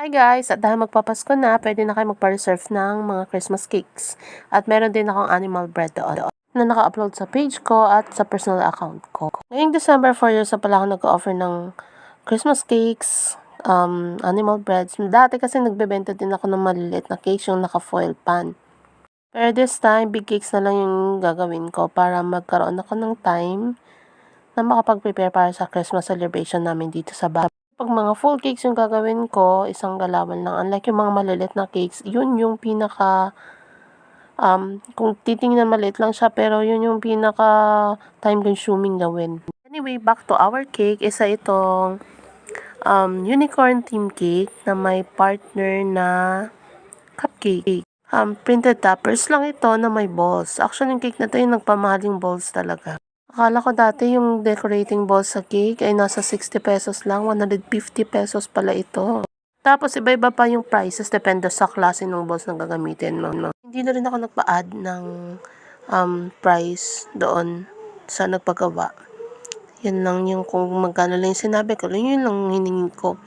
Hi guys! At dahil magpapasko na, pwede na kayo magpa-reserve ng mga Christmas cakes. At meron din akong animal bread doon na naka-upload sa page ko at sa personal account ko. Ngayong December 4 years na pala ako nag-offer ng Christmas cakes, animal breads. Dati kasi nagbebenta din ako ng maliliit na cakes yung naka-foil pan. Pero this time, big cakes na lang yung gagawin ko para magkaroon ako ng time na makapag-prepare para sa Christmas celebration namin dito sa bahay. Pag mga full cakes yung gagawin ko, isang galawan lang. Unlike yung mga malilit na cakes, yun yung pinaka, kung titingnan maliit lang siya, pero yun yung pinaka time consuming gawin. Anyway, back to our cake. Isa itong unicorn theme cake na may partner na cupcake. Printed toppers lang ito na may balls. Actually, yung cake na to yung nagpamahaling balls talaga. Akala ko dati yung decorating balls sa cake ay nasa 60 pesos lang, 150 pesos pala ito. Tapos iba-iba pa yung prices depende sa klase ng balls na gagamitin mo. Hindi na rin ako nagpa-add ng price doon sa nagpagawa. Yun lang yung kung magkano lang yung sinabi ko, yun lang hiningi ko.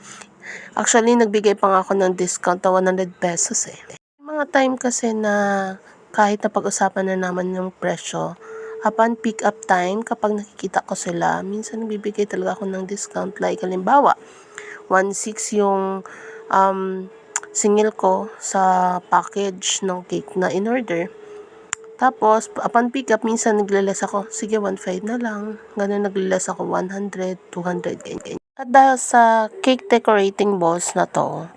Actually, nagbigay pa nga ako ng discount na 100 pesos eh. Mga time kasi na kahit na pag-usapan na naman yung presyo, upon pick up time, kapag nakikita ko sila, minsan bibigay talaga ako ng discount. Like, halimbawa, 1.6 yung singil ko sa package ng cake na in-order. Tapos, upon pick up, minsan nagle-less ako. Sige, 1.5 na lang. Ganun, nagle-less ako 100, 200, ganyan. At dahil sa cake decorating balls na to,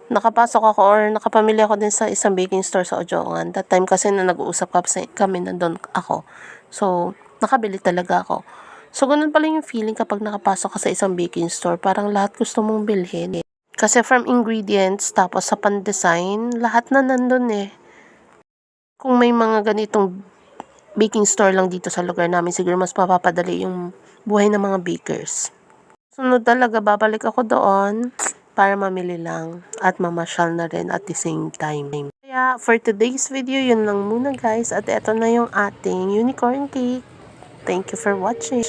nakapasok ako or nakapamili ako din sa isang baking store sa Ojoangan. That time kasi na nag-uusap kami, nandun ako. So, nakabili talaga ako. So, ganun pala yung feeling kapag nakapasok ka sa isang baking store. Parang lahat gusto mong bilhin. Kasi from ingredients, tapos sa pan-design, lahat na nandun eh. Kung may mga ganitong baking store lang dito sa lugar namin, siguro mas mapapadali yung buhay ng mga bakers. Sunod talaga, babalik ako doon para mamili lang at mamasyal na rin at the same time. Kaya for today's video, yun lang muna guys. At eto na yung ating unicorn cake. Thank you for watching.